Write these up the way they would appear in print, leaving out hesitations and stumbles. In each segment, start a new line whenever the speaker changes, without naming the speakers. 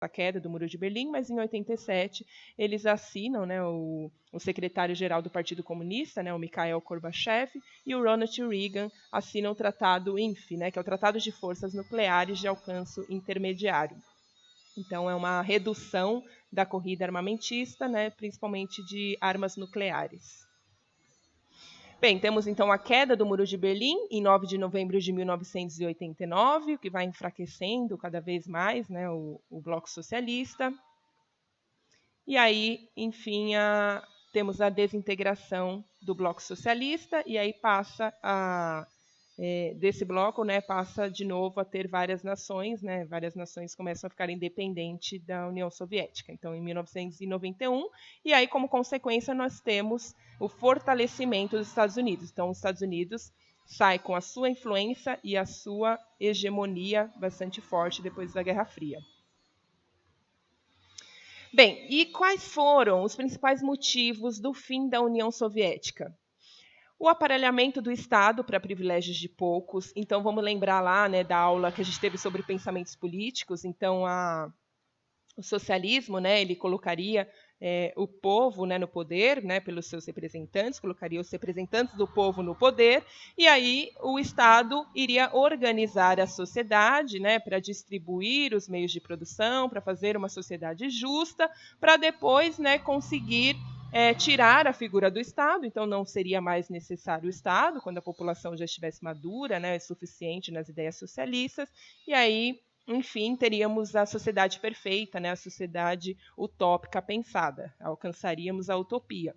a queda do Muro de Berlim, mas em 87 eles assinam, né, o secretário-geral do Partido Comunista, né, o Mikhail Gorbachev, e o Ronald Reagan assinam o Tratado INF, né, que é o Tratado de Forças Nucleares de Alcance Intermediário. Então, é uma redução da corrida armamentista, né, principalmente de armas nucleares. Bem, temos então a queda do Muro de Berlim em 9 de novembro de 1989, o que vai enfraquecendo cada vez mais, né, o Bloco Socialista. E aí, enfim, temos a desintegração do Bloco Socialista, e aí passa desse bloco, né, passa de novo a ter várias nações, né, várias nações começam a ficar independentes da União Soviética. Então, em 1991, e aí, como consequência, nós temos o fortalecimento dos Estados Unidos. Então, os Estados Unidos sai com a sua influência e a sua hegemonia bastante forte depois da Guerra Fria. Bem, e quais foram os principais motivos do fim da União Soviética? O aparelhamento do Estado para privilégios de poucos. Então, vamos lembrar lá, né, da aula que a gente teve sobre pensamentos políticos. Então, o socialismo, né, ele colocaria o povo, né, no poder, né, pelos seus representantes, colocaria os representantes do povo no poder, e aí o Estado iria organizar a sociedade, né, para distribuir os meios de produção, para fazer uma sociedade justa, para depois, né, conseguir tirar a figura do Estado. Então não seria mais necessário o Estado, quando a população já estivesse madura, né, suficiente nas ideias socialistas, e aí, enfim, teríamos a sociedade perfeita, né, a sociedade utópica pensada, alcançaríamos a utopia.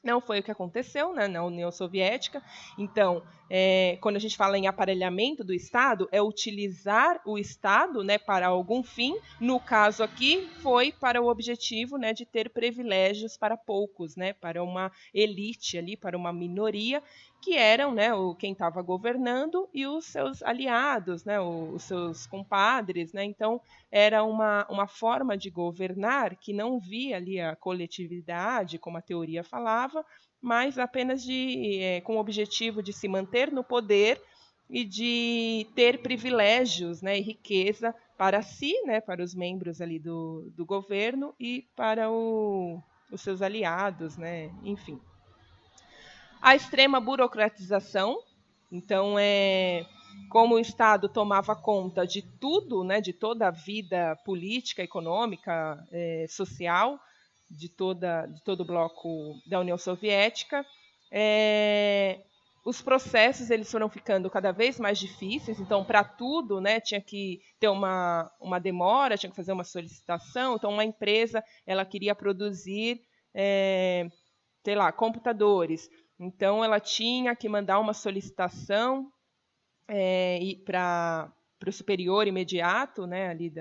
Não foi o que aconteceu, né, na União Soviética. Então, quando a gente fala em aparelhamento do Estado, é utilizar o Estado, né, para algum fim. No caso aqui, foi para o objetivo, né, de ter privilégios para poucos, né, para uma elite ali, para uma minoria, que eram, né, quem estava governando e os seus aliados, né, os seus compadres. Né? Então, era uma forma de governar que não via ali a coletividade, como a teoria falava, mas apenas com o objetivo de se manter no poder e de ter privilégios, né, e riqueza para si, né, para os membros ali do governo e para os seus aliados, né, enfim. A extrema burocratização, então como o Estado tomava conta de tudo, né, de toda a vida política, econômica, social, de todo o bloco da União Soviética, os processos eles foram ficando cada vez mais difíceis. Então, para tudo, né, tinha que ter uma demora, tinha que fazer uma solicitação. Então, uma empresa ela queria produzir, sei lá, computadores. Então, ela tinha que mandar uma solicitação para o superior imediato, né, ali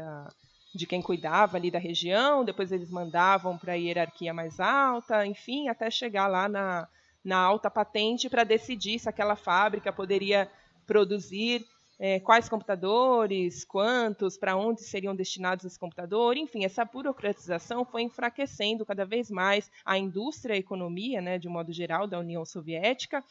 de quem cuidava ali da região. Depois eles mandavam para a hierarquia mais alta, enfim, até chegar lá na alta patente para decidir se aquela fábrica poderia produzir quais computadores, quantos, para onde seriam destinados esse computador. Enfim, essa burocratização foi enfraquecendo cada vez mais a indústria e a economia, né, de um modo geral, da União Soviética.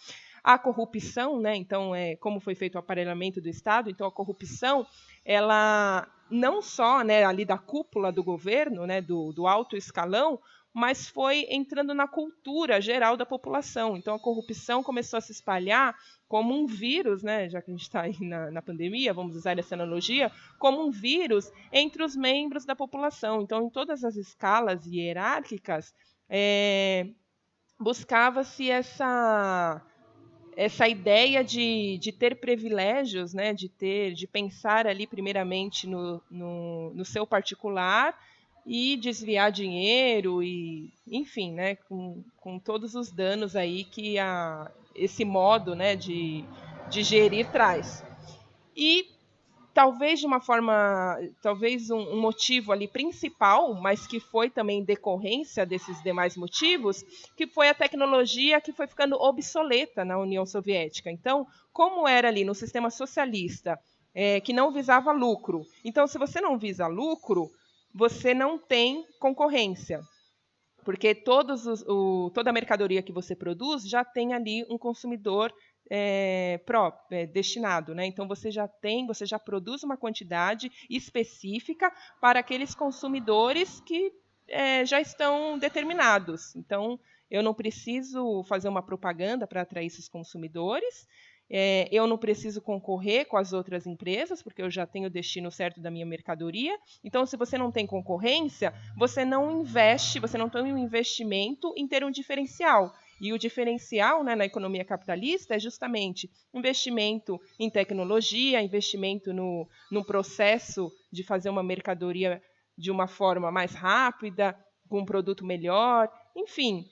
A corrupção, né, então, como foi feito o aparelhamento do Estado, então a corrupção, ela não só, né, ali da cúpula do governo, né, do alto escalão, mas foi entrando na cultura geral da população. Então, a corrupção começou a se espalhar como um vírus, né, já que a gente está aí na pandemia, vamos usar essa analogia, como um vírus entre os membros da população. Então, em todas as escalas hierárquicas, buscava-se essa ideia de ter privilégios, né, de pensar ali primeiramente no seu particular e desviar dinheiro e, enfim, né, com todos os danos aí que esse modo, né, de gerir traz. E talvez de uma forma, talvez um motivo ali principal, mas que foi também decorrência desses demais motivos, que foi a tecnologia que foi ficando obsoleta na União Soviética. Então, como era ali no sistema socialista, que não visava lucro. Então, se você não visa lucro, você não tem concorrência, porque toda a mercadoria que você produz já tem ali um consumidor destinado, né? Então você já produz uma quantidade específica para aqueles consumidores que já estão determinados. Então eu não preciso fazer uma propaganda para atrair esses consumidores. Eu não preciso concorrer com as outras empresas, porque eu já tenho o destino certo da minha mercadoria. Então, se você não tem concorrência, você não tem um investimento em ter um diferencial. E o diferencial, né, na economia capitalista é justamente investimento em tecnologia, investimento no processo de fazer uma mercadoria de uma forma mais rápida, com um produto melhor, enfim.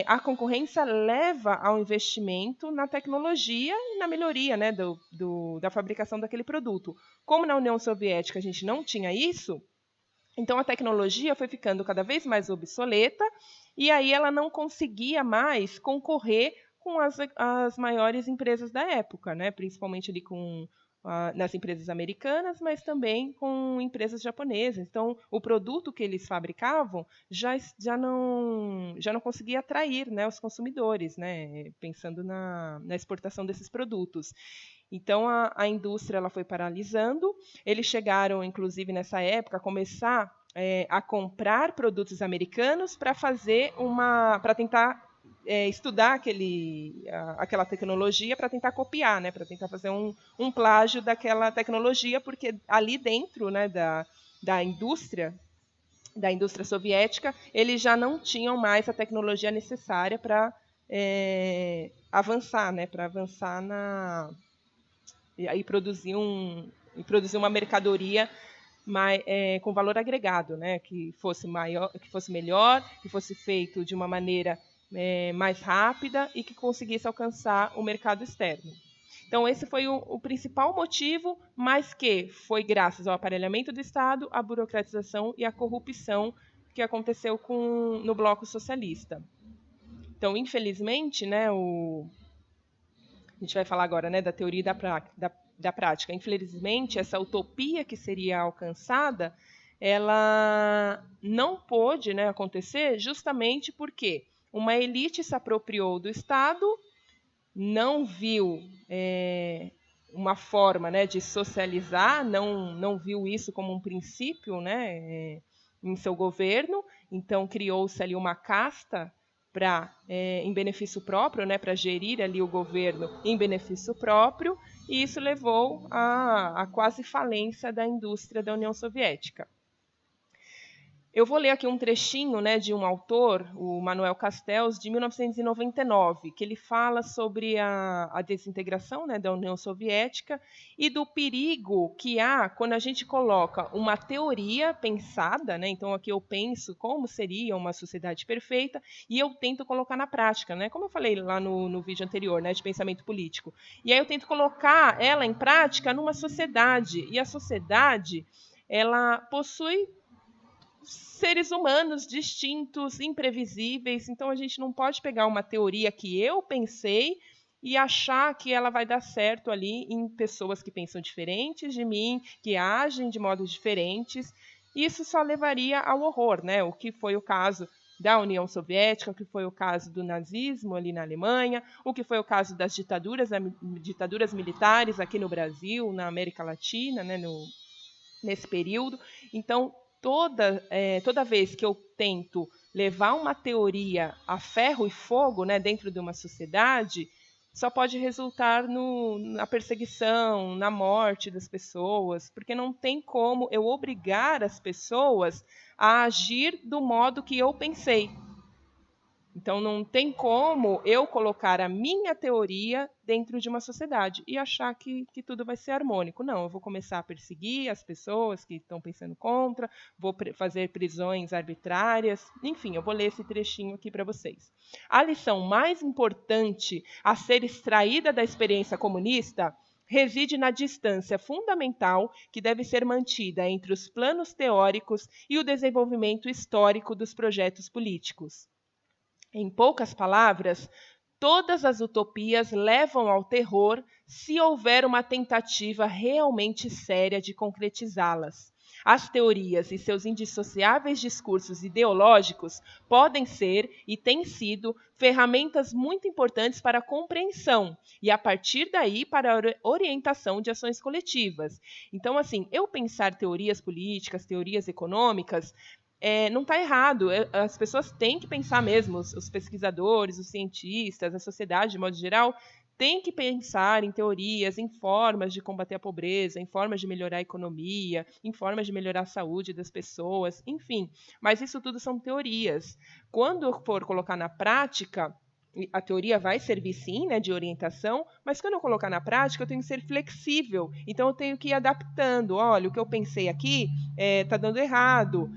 A concorrência leva ao investimento na tecnologia e na melhoria, né, da fabricação daquele produto. Como na União Soviética a gente não tinha isso, então a tecnologia foi ficando cada vez mais obsoleta e aí ela não conseguia mais concorrer com as maiores empresas da época, né, principalmente ali nas empresas americanas, mas também com empresas japonesas. Então, o produto que eles fabricavam já não conseguia atrair, né, os consumidores, né, pensando na exportação desses produtos. Então, a indústria ela foi paralisando. Eles chegaram, inclusive, nessa época, a começar a comprar produtos americanos para tentar estudar aquela tecnologia para tentar copiar, né, para tentar fazer um plágio daquela tecnologia, porque ali dentro, né, da indústria soviética, eles já não tinham mais a tecnologia necessária para avançar, né, e produzir uma mercadoria com valor agregado, né, que fosse maior, que fosse melhor, que fosse feito de uma maneira mais rápida e que conseguisse alcançar o mercado externo. Então, esse foi o principal motivo, mas que foi graças ao aparelhamento do Estado, à burocratização e à corrupção que aconteceu no bloco socialista. Então, infelizmente, né, a gente vai falar agora, né, da teoria e da prática. Infelizmente, essa utopia que seria alcançada, ela não pôde, né, acontecer justamente porque uma elite se apropriou do Estado, não viu uma forma, né, de socializar, não viu isso como um princípio, né, em seu governo, então criou-se ali uma casta em benefício próprio, né, para gerir ali o governo em benefício próprio, e isso levou à quase falência da indústria da União Soviética. Eu vou ler aqui um trechinho, né, de um autor, o Manuel Castells, de 1999, que ele fala sobre a desintegração, né, da União Soviética e do perigo que há quando a gente coloca uma teoria pensada, né, então aqui eu penso como seria uma sociedade perfeita e eu tento colocar na prática, né, como eu falei lá no vídeo anterior, né, de pensamento político. E aí eu tento colocar ela em prática numa sociedade, e a sociedade ela possui seres humanos distintos, imprevisíveis, então a gente não pode pegar uma teoria que eu pensei e achar que ela vai dar certo ali em pessoas que pensam diferentes de mim, que agem de modos diferentes. Isso só levaria ao horror, né? O que foi o caso da União Soviética, o que foi o caso do nazismo ali na Alemanha, o que foi o caso das ditaduras militares aqui no Brasil, na América Latina, né, nesse período. Então, toda vez que eu tento levar uma teoria a ferro e fogo, né, dentro de uma sociedade, só pode resultar na perseguição, na morte das pessoas, porque não tem como eu obrigar as pessoas a agir do modo que eu pensei. Então, não tem como eu colocar a minha teoria dentro de uma sociedade e achar que tudo vai ser harmônico. Não, eu vou começar a perseguir as pessoas que estão pensando contra, vou fazer prisões arbitrárias, enfim, eu vou ler esse trechinho aqui para vocês. A lição mais importante a ser extraída da experiência comunista reside na distância fundamental que deve ser mantida entre os planos teóricos e o desenvolvimento histórico dos projetos políticos. Em poucas palavras, todas as utopias levam ao terror se houver uma tentativa realmente séria de concretizá-las. As teorias e seus indissociáveis discursos ideológicos podem ser e têm sido ferramentas muito importantes para a compreensão e, a partir daí, para a orientação de ações coletivas. Então, assim, eu pensar teorias políticas, teorias econômicas, não está errado. As pessoas têm que pensar mesmo, os pesquisadores, os cientistas, a sociedade, de modo geral, tem que pensar em teorias, em formas de combater a pobreza, em formas de melhorar a economia, em formas de melhorar a saúde das pessoas, enfim. Mas isso tudo são teorias. Quando for colocar na prática, a teoria vai servir sim, né, de orientação, mas quando eu colocar na prática, eu tenho que ser flexível. Então eu tenho que ir adaptando. Olha, o que eu pensei aqui está dando errado.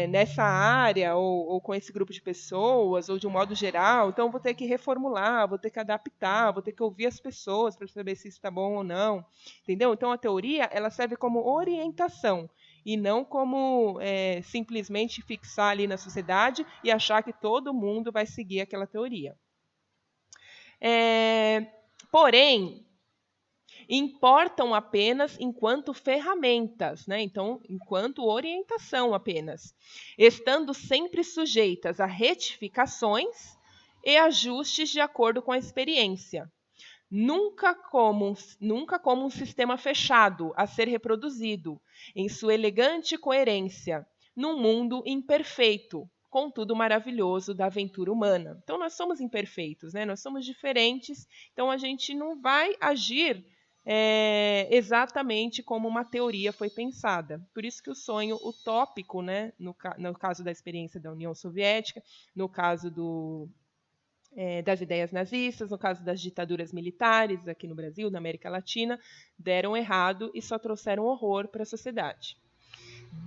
Nessa área ou com esse grupo de pessoas ou de um modo geral, então vou ter que reformular, vou ter que adaptar, vou ter que ouvir as pessoas para saber se isso está bom ou não, entendeu? Então a teoria ela serve como orientação e não como simplesmente fixar ali na sociedade e achar que todo mundo vai seguir aquela teoria. Porém, importam apenas enquanto ferramentas, né? Então, enquanto orientação apenas, estando sempre sujeitas a retificações e ajustes de acordo com a experiência. Nunca como um sistema fechado a ser reproduzido, em sua elegante coerência, num mundo imperfeito, contudo maravilhoso da aventura humana. Então, nós somos imperfeitos, né? Nós somos diferentes, então a gente não vai agir exatamente como uma teoria foi pensada. Por isso que o sonho utópico, né, no caso da experiência da União Soviética, no caso das ideias nazistas, no caso das ditaduras militares aqui no Brasil, na América Latina, deram errado e só trouxeram horror para a sociedade.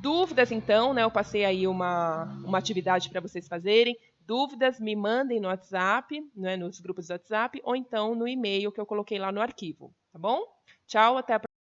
Dúvidas, então, né? Eu passei aí uma atividade para vocês fazerem. Dúvidas, me mandem no WhatsApp, né, nos grupos do WhatsApp, ou então no e-mail que eu coloquei lá no arquivo, tá bom? Tchau, até a próxima.